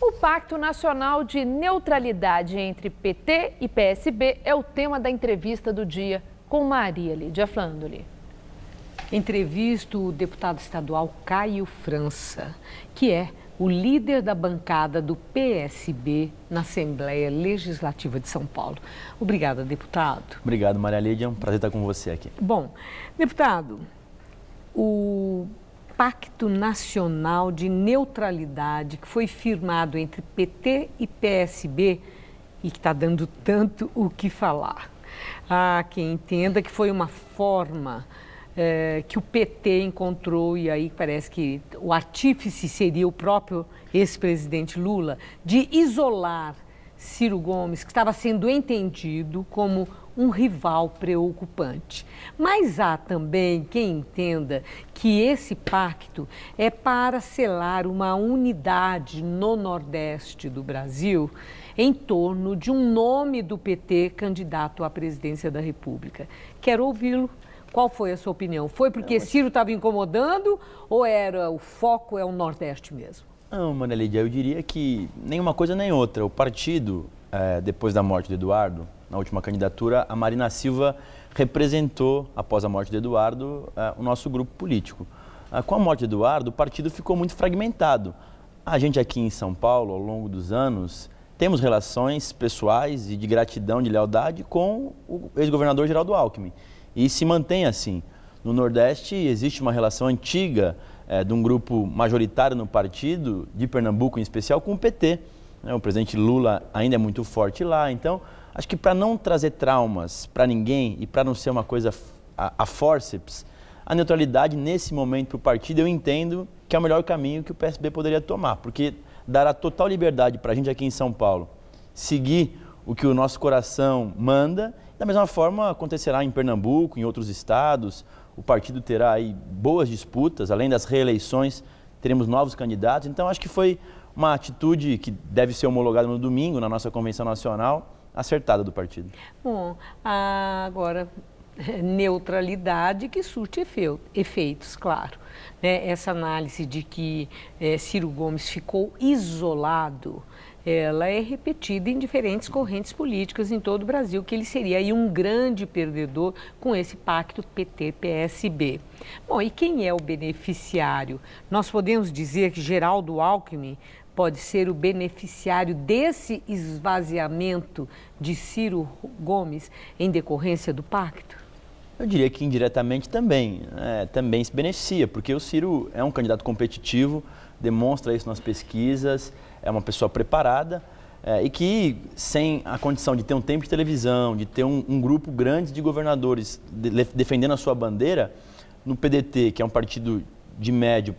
O Pacto Nacional de Neutralidade entre PT e PSB é o tema da entrevista do dia com Maria Lídia Flandoli. Entrevisto o deputado estadual Caio França, que é o líder da bancada do PSB na Assembleia Legislativa de São Paulo. Obrigada, deputado. Obrigado, Maria Lídia. É um prazer estar com você aqui. Bom, deputado, o Pacto Nacional de Neutralidade que foi firmado entre PT e PSB e que está dando tanto o que falar. Há quem entenda que foi uma forma que o PT encontrou, e aí parece que o artífice seria o próprio ex-presidente Lula, de isolar Ciro Gomes, que estava sendo entendido como um rival preocupante. Mas há também quem entenda que esse pacto é para selar uma unidade no Nordeste do Brasil em torno de um nome do PT candidato à presidência da República. Quero ouvi-lo. Qual foi a sua opinião? Foi porque Ciro estava incomodando ou o foco é o Nordeste mesmo? Não, Maria Lídia, eu diria que nem uma coisa nem outra. O partido, depois da morte do Eduardo, na última candidatura, a Marina Silva representou, após a morte do Eduardo, o nosso grupo político. Com a morte do Eduardo, o partido ficou muito fragmentado. A gente aqui em São Paulo, ao longo dos anos, temos relações pessoais e de gratidão, de lealdade com o ex-governador Geraldo Alckmin. E se mantém assim. No Nordeste existe uma relação antiga de um grupo majoritário no partido, de Pernambuco em especial, com o PT. O presidente Lula ainda é muito forte lá. Então, acho que para não trazer traumas para ninguém e para não ser uma coisa a fórceps, a neutralidade nesse momento para o partido eu entendo que é o melhor caminho que o PSB poderia tomar, porque dará total liberdade para a gente aqui em São Paulo seguir o que o nosso coração manda. Da mesma forma acontecerá em Pernambuco, em outros estados. O partido terá aí boas disputas, além das reeleições, teremos novos candidatos. Então, acho que foi uma atitude que deve ser homologada no domingo, na nossa convenção nacional, acertada do partido. Bom, agora, neutralidade que surte efeitos, claro. Essa análise de que Ciro Gomes ficou isolado, ela é repetida em diferentes correntes políticas em todo o Brasil, que ele seria aí um grande perdedor com esse pacto PT-PSB. Bom, e quem é o beneficiário? Nós podemos dizer que Geraldo Alckmin pode ser o beneficiário desse esvaziamento de Ciro Gomes em decorrência do pacto? Eu diria que indiretamente também se beneficia, porque o Ciro é um candidato competitivo, demonstra isso nas pesquisas, é uma pessoa preparada e que, sem a condição de ter um tempo de televisão, de ter um grupo grande de governadores defendendo a sua bandeira, no PDT, que é um partido de médio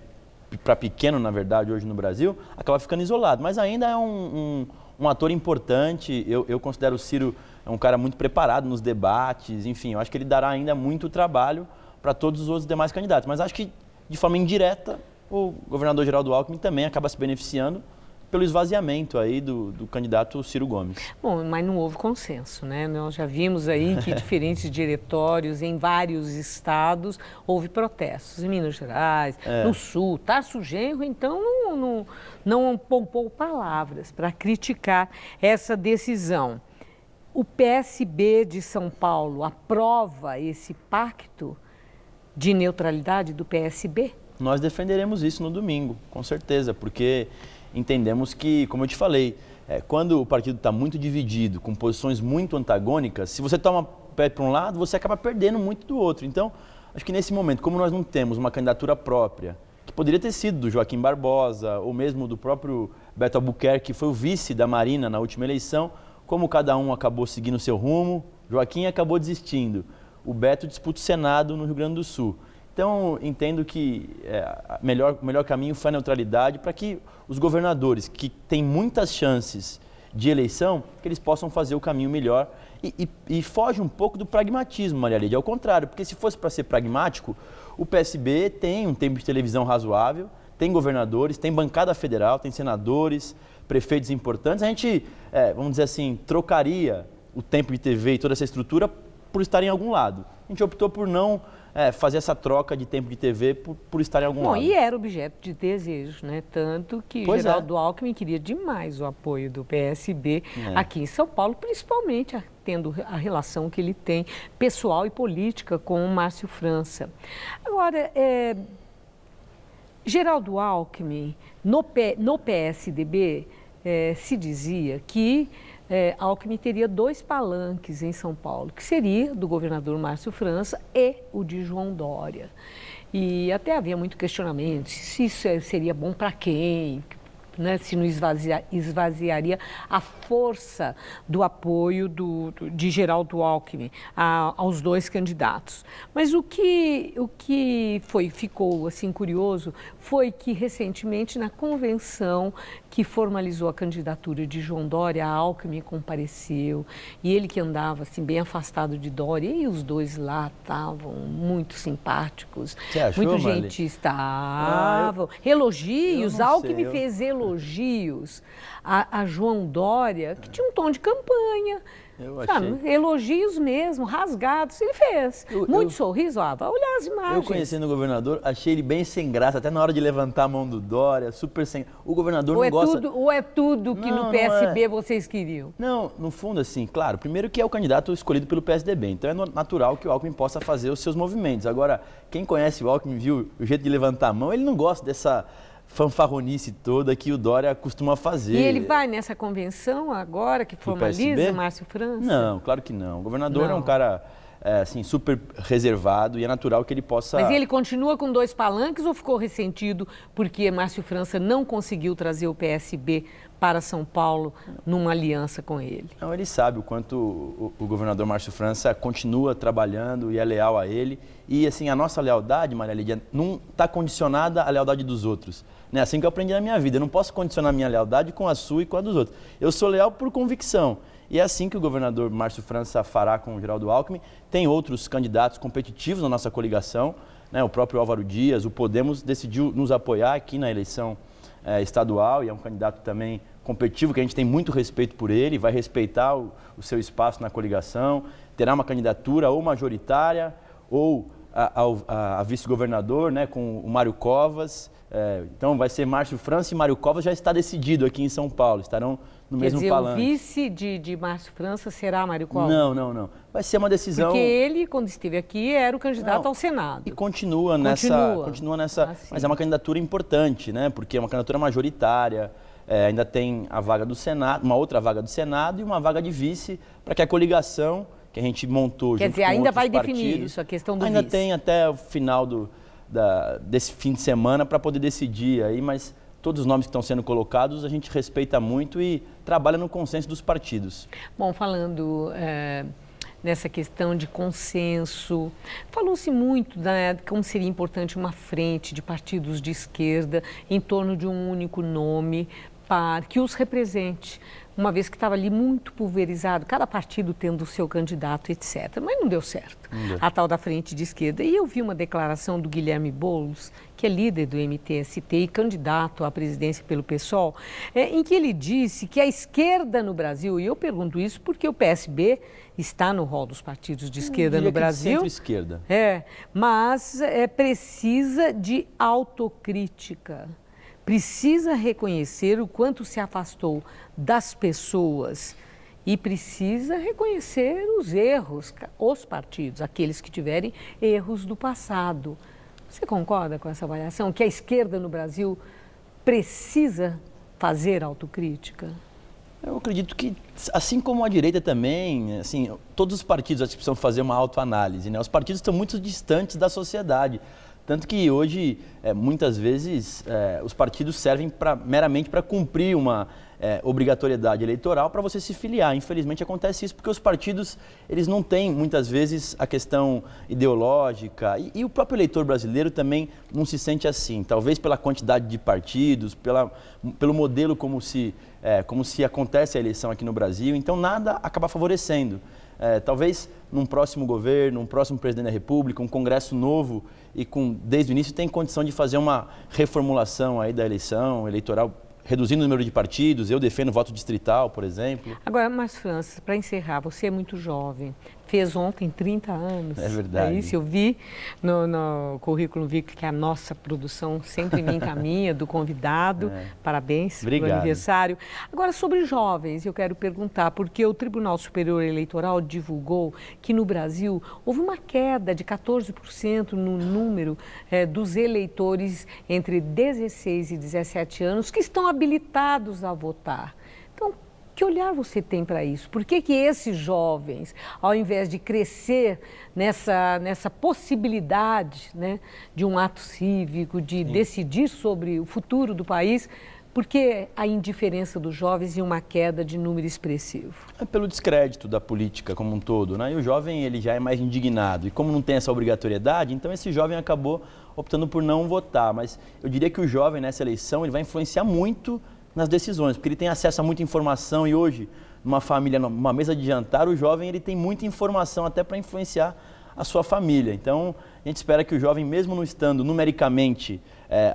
para pequeno, na verdade, hoje no Brasil, acaba ficando isolado. Mas ainda é um ator importante. Eu considero o Ciro um cara muito preparado nos debates, enfim, eu acho que ele dará ainda muito trabalho para todos os outros demais candidatos. Mas acho que, de forma indireta, o governador Geraldo Alckmin também acaba se beneficiando pelo esvaziamento aí do candidato Ciro Gomes. Bom, mas não houve consenso, né? Nós já vimos aí que diferentes diretórios em vários estados houve protestos. Em Minas Gerais, no Sul, Tarso Genro, então não poupou palavras para criticar essa decisão. O PSB de São Paulo aprova esse pacto de neutralidade do PSB? Nós defenderemos isso no domingo, com certeza, porque entendemos que, como eu te falei, quando o partido está muito dividido, com posições muito antagônicas, se você toma pé para um lado, você acaba perdendo muito do outro. Então, acho que nesse momento, como nós não temos uma candidatura própria, que poderia ter sido do Joaquim Barbosa, ou mesmo do próprio Beto Albuquerque, que foi o vice da Marina na última eleição, como cada um acabou seguindo o seu rumo, Joaquim acabou desistindo, o Beto disputa o Senado no Rio Grande do Sul. Então, entendo que o melhor caminho foi a neutralidade para que os governadores, que têm muitas chances de eleição, que eles possam fazer o caminho melhor e foge um pouco do pragmatismo, Maria Lídia. Ao contrário, porque se fosse para ser pragmático, o PSB tem um tempo de televisão razoável, tem governadores, tem bancada federal, tem senadores, prefeitos importantes. A gente, vamos dizer assim, trocaria o tempo de TV e toda essa estrutura por estar em algum lado. A gente optou por não fazer essa troca de tempo de TV por estar em algum lado. E era objeto de desejo, né? Tanto que Geraldo Alckmin queria demais o apoio do PSB aqui em São Paulo, principalmente tendo a relação que ele tem pessoal e política com o Márcio França. Agora, Geraldo Alckmin, no PSDB, se dizia que Alckmin teria 2 palanques em São Paulo, que seria do governador Márcio França e o de João Dória. E até havia muito questionamento se isso seria bom para quem, né, se não esvaziaria a força do apoio de Geraldo Alckmin aos 2 candidatos. Mas o que ficou assim, curioso foi que, recentemente, na convenção que formalizou a candidatura de João Dória, a Alckmin compareceu, e ele que andava assim, bem afastado de Dória, e os 2 lá estavam muito simpáticos, muito gentis, estavam. Elogios, Alckmin fez elogios a João Dória, que tinha um tom de campanha. Elogios mesmo, rasgados, ele fez. Muito sorriso, vai olhar as imagens. Eu conhecendo o governador, achei ele bem sem graça, até na hora de levantar a mão do Dória, super sem... O governador não gosta... Ou é tudo que no PSB vocês queriam? Não, no fundo, assim, claro, primeiro que é o candidato escolhido pelo PSDB, então é natural que o Alckmin possa fazer os seus movimentos. Agora, quem conhece o Alckmin viu o jeito de levantar a mão, ele não gosta dessa fanfarronice toda que o Dória costuma fazer. E ele vai nessa convenção agora que formaliza o Márcio França? Não, claro que não. O governador é um cara assim, super reservado e é natural que ele possa... Mas ele continua com 2 palanques ou ficou ressentido porque Márcio França não conseguiu trazer o PSB para São Paulo numa aliança com ele? Não, ele sabe o quanto o governador Márcio França continua trabalhando e é leal a ele. E assim, a nossa lealdade, Maria Lídia, não está condicionada à lealdade dos outros. É assim que eu aprendi na minha vida. Eu não posso condicionar a minha lealdade com a sua e com a dos outros. Eu sou leal por convicção. E é assim que o governador Márcio França fará com o Geraldo Alckmin. Tem outros candidatos competitivos na nossa coligação, né? O próprio Álvaro Dias, o Podemos decidiu nos apoiar aqui na eleição estadual e é um candidato também competitivo, que a gente tem muito respeito por ele, vai respeitar o seu espaço na coligação, terá uma candidatura ou majoritária ou a vice-governador, né, com o Mário Covas. Então vai ser Márcio França e Mário Covas, já está decidido aqui em São Paulo, estarão no mesmo palanque. O vice de Márcio França será Mário Covas? Não. Vai ser uma decisão... Porque ele, quando esteve aqui, era o candidato ao Senado. E continua nessa... Mas é uma candidatura importante, né? Porque é uma candidatura majoritária, ainda tem a vaga do Senado, uma outra vaga do Senado e uma vaga de vice, para que a coligação que a gente montou junto com outros partidos... Quer dizer, ainda vai definir isso, a questão do vice. Ainda tem até o final desse fim de semana para poder decidir aí, mas todos os nomes que estão sendo colocados a gente respeita muito e trabalha no consenso dos partidos. Bom, falando nessa questão de consenso, falou-se muito de como seria importante uma frente de partidos de esquerda em torno de um único nome para que os represente, uma vez que estava ali muito pulverizado, cada partido tendo o seu candidato, etc. Mas não deu certo, a tal da frente de esquerda. E eu vi uma declaração do Guilherme Boulos, que é líder do MTST e candidato à presidência pelo PSOL, em que ele disse que a esquerda no Brasil, e eu pergunto isso porque o PSB está no rol dos partidos de esquerda no Brasil. Centro-esquerda. Mas precisa de autocrítica. Precisa reconhecer o quanto se afastou das pessoas e precisa reconhecer os erros, os partidos, aqueles que tiverem erros do passado. Você concorda com essa avaliação, que a esquerda no Brasil precisa fazer autocrítica? Eu acredito que, assim como a direita também, assim, todos os partidos precisam fazer uma autoanálise, né? Os partidos estão muito distantes da sociedade. Tanto que hoje, muitas vezes, os partidos servem meramente para cumprir uma obrigatoriedade eleitoral para você se filiar. Infelizmente acontece isso porque os partidos eles não têm, muitas vezes, a questão ideológica e o próprio eleitor brasileiro também não se sente assim. Talvez pela quantidade de partidos, pelo modelo como se acontece a eleição aqui no Brasil. Então, nada acaba favorecendo. Talvez num próximo governo, um próximo presidente da República, um Congresso novo e desde o início tem condição de fazer uma reformulação aí da eleição eleitoral, reduzindo o número de partidos. Eu defendo voto distrital, por exemplo. Agora, Márcio França, para encerrar, você é muito jovem, fez ontem 30 anos. É verdade. É isso, eu vi no currículo Vitae que a nossa produção sempre me encaminha do convidado. Parabéns pelo aniversário. Agora, sobre jovens, eu quero perguntar, porque o Tribunal Superior Eleitoral divulgou que no Brasil houve uma queda de 14% no número dos eleitores entre 16 e 17 anos que estão habilitados a votar. Então, que olhar você tem para isso? Por que esses jovens, ao invés de crescer nessa possibilidade, né, de um ato cívico, de decidir sobre o futuro do país, por que a indiferença dos jovens e uma queda de número expressivo? É pelo descrédito da política como um todo, né? E o jovem ele já é mais indignado. E como não tem essa obrigatoriedade, então esse jovem acabou optando por não votar. Mas eu diria que o jovem nessa eleição ele vai influenciar muito nas decisões, porque ele tem acesso a muita informação e hoje, numa família, numa mesa de jantar, o jovem ele tem muita informação até para influenciar a sua família. Então, a gente espera que o jovem, mesmo não estando numericamente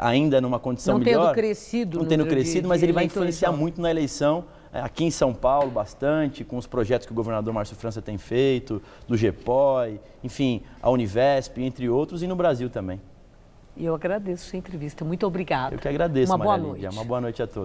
ainda numa condição melhor, não tendo crescido, mas ele vai influenciar muito na eleição, aqui em São Paulo bastante, com os projetos que o governador Márcio França tem feito, do GEPOI, enfim, a Univesp, entre outros, e no Brasil também. E eu agradeço a sua entrevista. Muito obrigada. Eu que agradeço, Uma boa Maria Lídia. noite. Uma boa noite a todos.